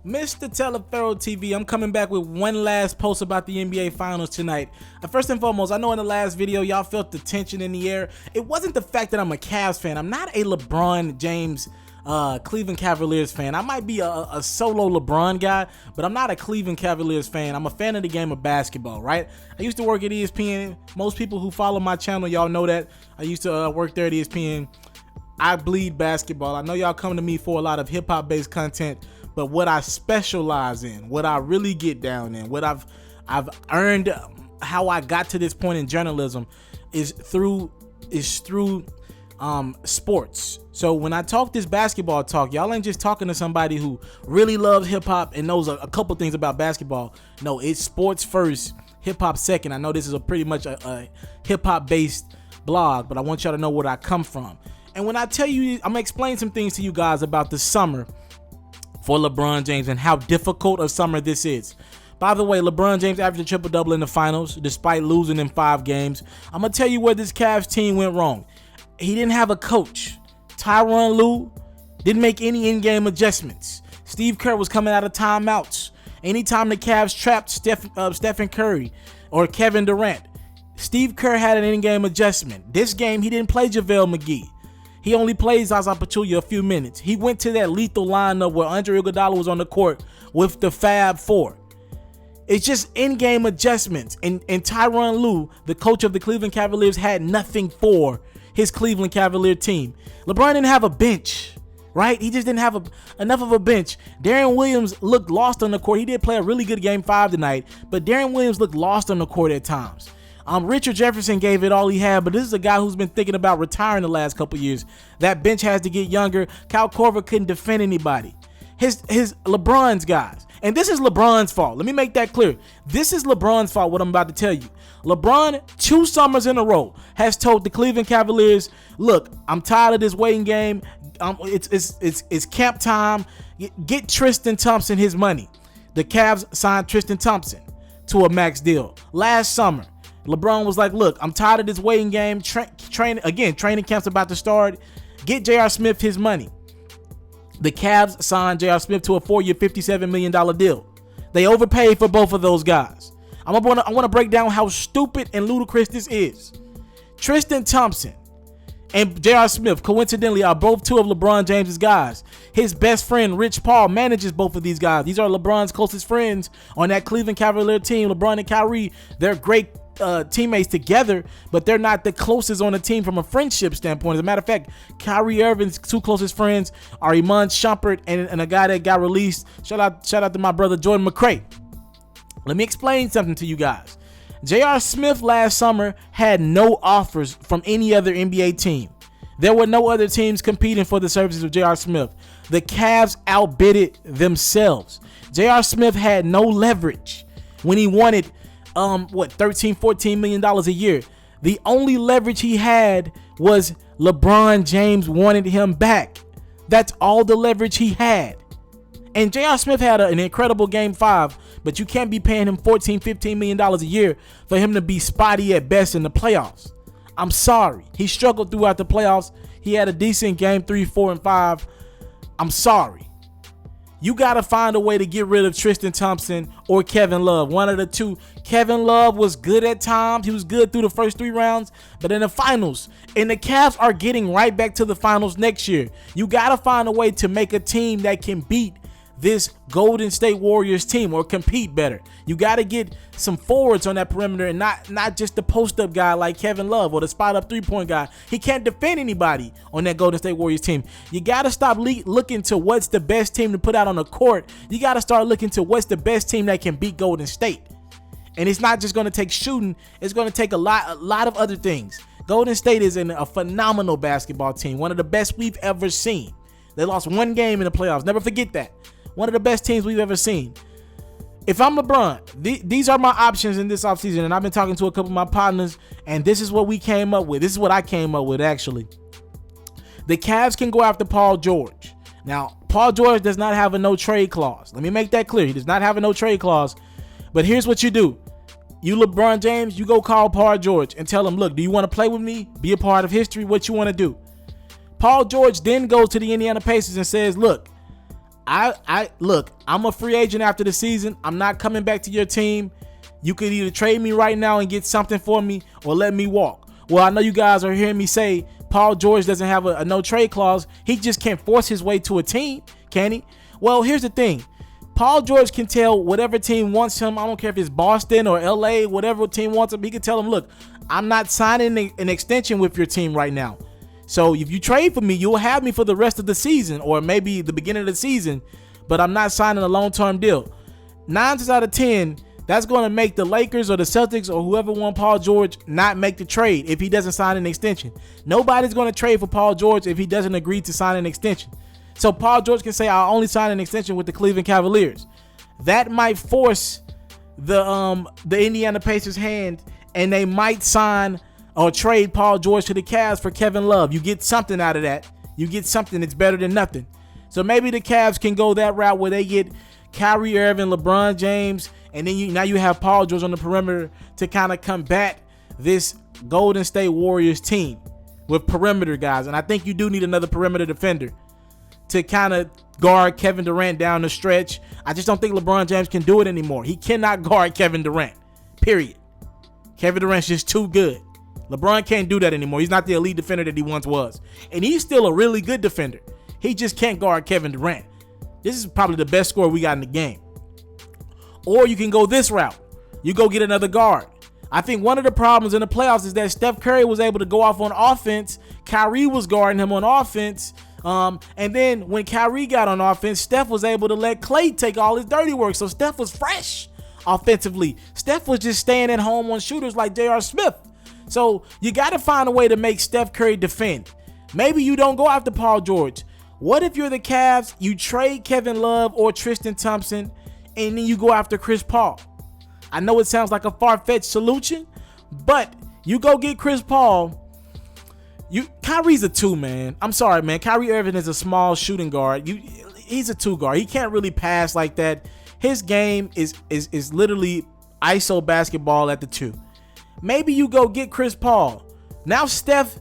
Mr. TALIAFERRO TV, I'm coming back with one last post about the NBA Finals tonight. First and foremost, I know in the last video y'all felt the tension in the air. It wasn't the fact that I'm a Cavs fan. I'm not a LeBron James Cleveland Cavaliers fan. I might be a solo LeBron guy, but I'm not a Cleveland Cavaliers fan. I'm a fan of the game of basketball, right? I used to work at ESPN. Most people who follow my channel, y'all know that. I used to work there at ESPN. I bleed basketball. I know y'all come to me for a lot of hip-hop based content, but what I specialize in, what I really get down in, what I've earned, how I got to this point in journalism is through sports. So when I talk this basketball talk, y'all ain't just talking to somebody who really loves hip hop and knows a couple things about basketball. No, it's sports first, hip hop second. I know this is pretty much a hip hop based blog, but I want y'all to know where I come from. And when I tell you, I'm gonna explain some things to you guys about the summer for LeBron James and how difficult a summer this is. By the way, LeBron James averaged a triple-double in the finals despite losing in 5 games. I'm gonna tell you where this Cavs team went wrong. He didn't have a coach. Tyronn Lue didn't make any in-game adjustments. Steve Kerr was coming out of timeouts. Anytime the Cavs trapped Stephen Curry or Kevin Durant, Steve Kerr had an in-game adjustment. This game, he didn't play JaVale McGee. He only plays Zaza Pachulia a few minutes. He went to that lethal lineup where Andre Iguodala was on the court with the Fab Four. It's just in-game adjustments. And Tyronn Lue, the coach of the Cleveland Cavaliers, had nothing for his Cleveland Cavalier team. LeBron didn't have a bench, right? He just didn't have enough of a bench. Deron Williams looked lost on the court. He did play a really good game 5 tonight, but Deron Williams looked lost on the court at times. Richard Jefferson gave it all he had, but this is a guy who's been thinking about retiring the last couple years. That bench has to get younger. Kyle Korver couldn't defend anybody. His LeBron's guys. And this is LeBron's fault. Let me make that clear. This is LeBron's fault, what I'm about to tell you. LeBron, 2 summers in a row, has told the Cleveland Cavaliers, look, I'm tired of this waiting game. It's camp time. Get Tristan Thompson his money. The Cavs signed Tristan Thompson to a max deal. Last summer, LeBron was like, look, I'm tired of this waiting game. Training camp's about to start. Get J.R. Smith his money. The Cavs signed J.R. Smith to a 4-year, $57 million deal. They overpaid for both of those guys. I want to break down how stupid and ludicrous this is. Tristan Thompson and J.R. Smith, coincidentally, are both 2 of LeBron James's guys. His best friend, Rich Paul, manages both of these guys. These are LeBron's closest friends on that Cleveland Cavalier team. LeBron and Kyrie, they're great teammates together, but they're not the closest on the team from a friendship standpoint. As a matter of fact, Kyrie Irving's 2 closest friends are Iman Shumpert and a guy that got released. Shout out to my brother Jordan McRae. Let me explain something to you guys. J.R. Smith last summer had no offers from any other NBA team. There were no other teams competing for the services of J.R. Smith. The Cavs outbidded themselves. J.R. Smith had no leverage when he wanted $13-14 million a year. The only leverage he had was LeBron James wanted him back. That's all the leverage he had. And J.R. Smith had an incredible game 5, but you can't be paying him $14-15 million a year for him to be spotty at best in the playoffs. I'm sorry. He struggled throughout the playoffs. He had a decent game 3, 4, and 5. I'm sorry. You got to find a way to get rid of Tristan Thompson or Kevin Love. One of the 2. Kevin Love was good at times. He was good through the first 3 rounds, but in the finals, and the Cavs are getting right back to the finals next year. You got to find a way to make a team that can beat this Golden State Warriors team or compete better. You got to get some forwards on that perimeter and not just the post-up guy like Kevin Love or the spot-up 3-point guy. He can't defend anybody on that Golden State Warriors team. You got to stop looking to what's the best team to put out on the court. You got to start looking to what's the best team that can beat Golden State. And it's not just going to take shooting. It's going to take a lot of other things. Golden State is a phenomenal basketball team, one of the best we've ever seen. They lost 1 game in the playoffs. Never forget that. One of the best teams we've ever seen. If I'm LeBron, these are my options in this offseason, and I've been talking to a couple of my partners, and this is what we came up with. This is what I came up with, actually. The Cavs can go after Paul George. Now, Paul George does not have a no-trade clause. Let me make that clear. He does not have a no-trade clause. But here's what you do. You, LeBron James, you go call Paul George and tell him, look, do you want to play with me? Be a part of history? What you want to do? Paul George then goes to the Indiana Pacers and says, look, I look, I'm a free agent after the season. I'm not coming back to your team. You could either trade me right now and get something for me or let me walk. Well, I know you guys are hearing me say Paul George doesn't have a no trade clause. He just can't force his way to a team, can he? Well, here's the thing. Paul George can tell whatever team wants him. I don't care if it's Boston or LA, whatever team wants him. He can tell them, look, I'm not signing an extension with your team right now. So if you trade for me, you'll have me for the rest of the season or maybe the beginning of the season, but I'm not signing a long-term deal. 9 times out of 10, that's going to make the Lakers or the Celtics or whoever want Paul George not make the trade if he doesn't sign an extension. Nobody's going to trade for Paul George if he doesn't agree to sign an extension. So Paul George can say, I'll only sign an extension with the Cleveland Cavaliers. That might force the Indiana Pacers' hand, and they might sign or trade Paul George to the Cavs for Kevin Love. You get something out of that. You get something that's better than nothing. So maybe the Cavs can go that route where they get Kyrie Irving, LeBron James, and then now you have Paul George on the perimeter to kind of combat this Golden State Warriors team with perimeter guys. And I think you do need another perimeter defender to kind of guard Kevin Durant down the stretch. I just don't think LeBron James can do it anymore. He cannot guard Kevin Durant, period. Kevin Durant's just too good. LeBron can't do that anymore. He's not the elite defender that he once was. And he's still a really good defender. He just can't guard Kevin Durant. This is probably the best scorer we got in the game. Or you can go this route. You go get another guard. I think one of the problems in the playoffs is that Steph Curry was able to go off on offense. Kyrie was guarding him on offense. And then when Kyrie got on offense, Steph was able to let Klay take all his dirty work. So Steph was fresh offensively. Steph was just staying at home on shooters like J.R. Smith. So you got to find a way to make Steph Curry defend. Maybe you don't go after Paul George. What if you're the Cavs, you trade Kevin Love or Tristan Thompson, and then you go after Chris Paul? I know it sounds like a far-fetched solution, but you go get Chris Paul. Kyrie's a 2, man. I'm sorry, man. Kyrie Irving is a small shooting guard. He's a 2 guard. He can't really pass like that. His game is literally ISO basketball at the 2. Maybe you go get Chris Paul. Now Steph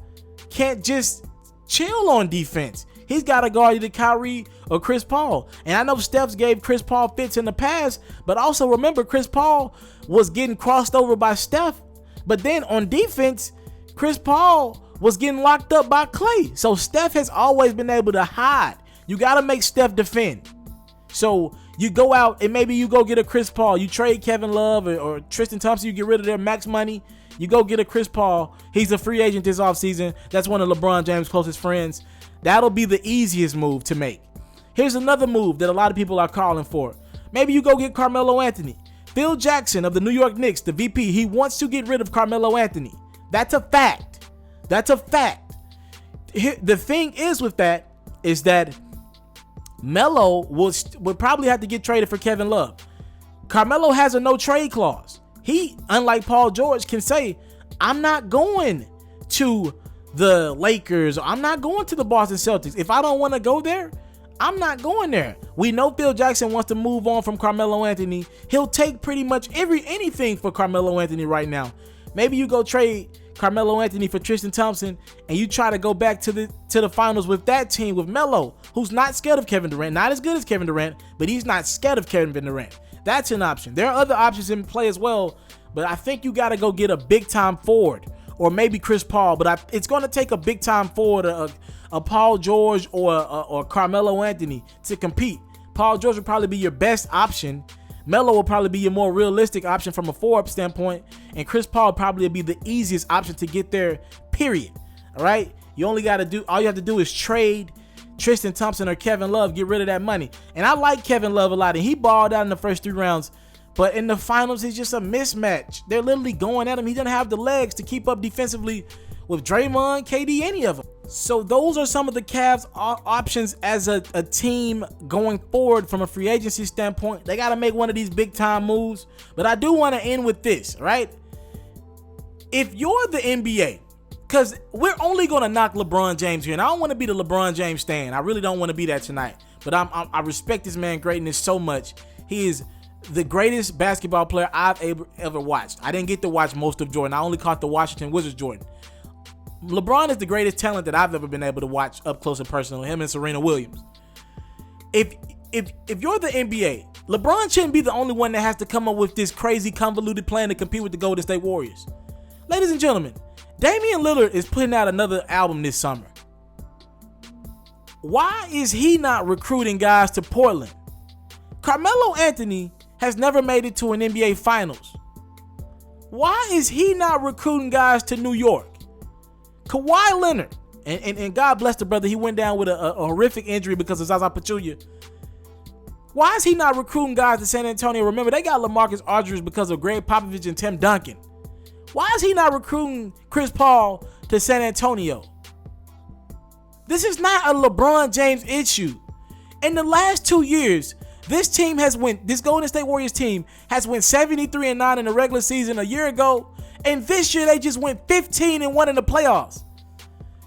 can't just chill on defense. He's got to guard either Kyrie or Chris Paul. And I know Steph's gave Chris Paul fits in the past, but also remember Chris Paul was getting crossed over by Steph. But then on defense, Chris Paul was getting locked up by Klay. So Steph has always been able to hide. You got to make Steph defend. So you go out and maybe you go get a Chris Paul. You trade Kevin Love or Tristan Thompson. You get rid of their max money. You go get a Chris Paul. He's a free agent this offseason. That's one of LeBron James' closest friends. That'll be the easiest move to make. Here's another move that a lot of people are calling for. Maybe you go get Carmelo Anthony. Phil Jackson of the New York Knicks, the VP, he wants to get rid of Carmelo Anthony. That's a fact. That's a fact. The thing is with that is that Melo would probably have to get traded for Kevin Love. Carmelo has a no trade clause. He, unlike Paul George, can say, I'm not going to the Lakers. I'm not going to the Boston Celtics. If I don't want to go there, I'm not going there. We know Phil Jackson wants to move on from Carmelo Anthony. He'll take pretty much anything for Carmelo Anthony right now. Maybe you go trade Carmelo Anthony for Tristan Thompson and you try to go back to the finals with that team with Melo, who's not scared of Kevin Durant. Not as good as Kevin Durant, but he's not scared of Kevin Durant. That's an option. There are other options in play as well, but I think you got to go get a big-time forward or maybe Chris Paul, but it's going to take a big-time forward, a Paul George or Carmelo Anthony to compete. Paul George will probably be your best option. Melo will probably be your more realistic option from a forward standpoint, and Chris Paul probably be the easiest option to get there, period. All right? All you have to do is trade Tristan Thompson or Kevin Love, get rid of that money. And I like Kevin Love a lot, and he balled out in the first 3 rounds, but in the finals, he's just a mismatch. They're literally going at him. He doesn't have the legs to keep up defensively with Draymond, KD, any of them. So those are some of the Cavs' options as a team going forward from a free agency standpoint. They got to make one of these big-time moves. But I do want to end with this, right? If you're the NBA, because we're only going to knock LeBron James here, and I don't want to be the LeBron James stan. I really don't want to be that tonight. But I respect this man's greatness so much. He is the greatest basketball player I've ever watched. I didn't get to watch most of Jordan. I only caught the Washington Wizards Jordan. LeBron is the greatest talent that I've ever been able to watch up close and personal, him and Serena Williams. If if you're the NBA, LeBron shouldn't be the only one that has to come up with this crazy convoluted plan to compete with the Golden State Warriors. Ladies and gentlemen, Damian Lillard is putting out another album this summer. Why is he not recruiting guys to Portland? Carmelo Anthony has never made it to an NBA Finals. Why is he not recruiting guys to New York? Kawhi Leonard, and God bless the brother, he went down with a horrific injury because of Zaza Pachulia. Why is he not recruiting guys to San Antonio? Remember, they got LaMarcus Aldridge because of Greg Popovich and Tim Duncan. Why is he not recruiting Chris Paul to San Antonio? This is not a LeBron James issue. In the last 2 years, this Golden State Warriors team has went 73-9 in the regular season a year ago, and this year they just went 15-1 in the playoffs.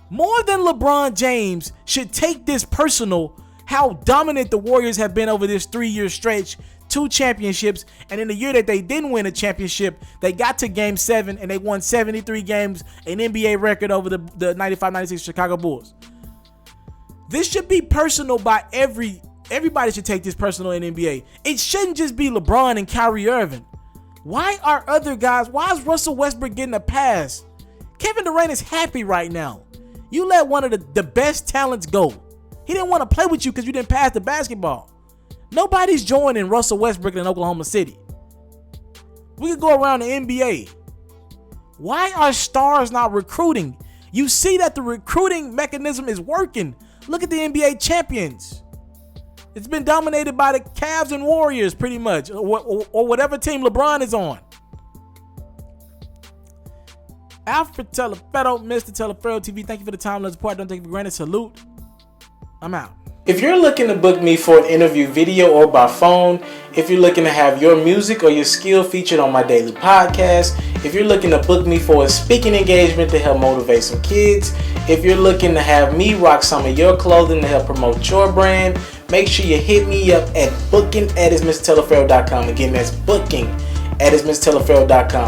More than LeBron James should take this personal, how dominant the Warriors have been over this 3-year stretch, 2 championships, and in the year that they didn't win a championship, they got to Game 7 and they won 73 games, an NBA record over the 95-96 Chicago Bulls. This should be personal by everybody should take this personal in NBA. It shouldn't just be LeBron and Kyrie Irving. Why are other guys, why is Russell Westbrook getting a pass? Kevin Durant is happy right now. You let one of the best talents go. He didn't want to play with you because you didn't pass the basketball. Nobody's joining Russell Westbrook in Oklahoma City. We could go around the NBA. Why are stars not recruiting? You see that the recruiting mechanism is working. Look at the NBA champions. It's been dominated by the Cavs and Warriors pretty much, or whatever team LeBron is on. Alfred Taliaferro, Mr. Taliaferro TV, thank you for the time and support. Don't take it for granted. Salute. I'm out. If you're looking to book me for an interview video or by phone, if you're looking to have your music or your skill featured on my daily podcast, if you're looking to book me for a speaking engagement to help motivate some kids, if you're looking to have me rock some of your clothing to help promote your brand, make sure you hit me up at booking@itsmrtaliaferro.com. Again, that's booking@itsmrtaliaferro.com.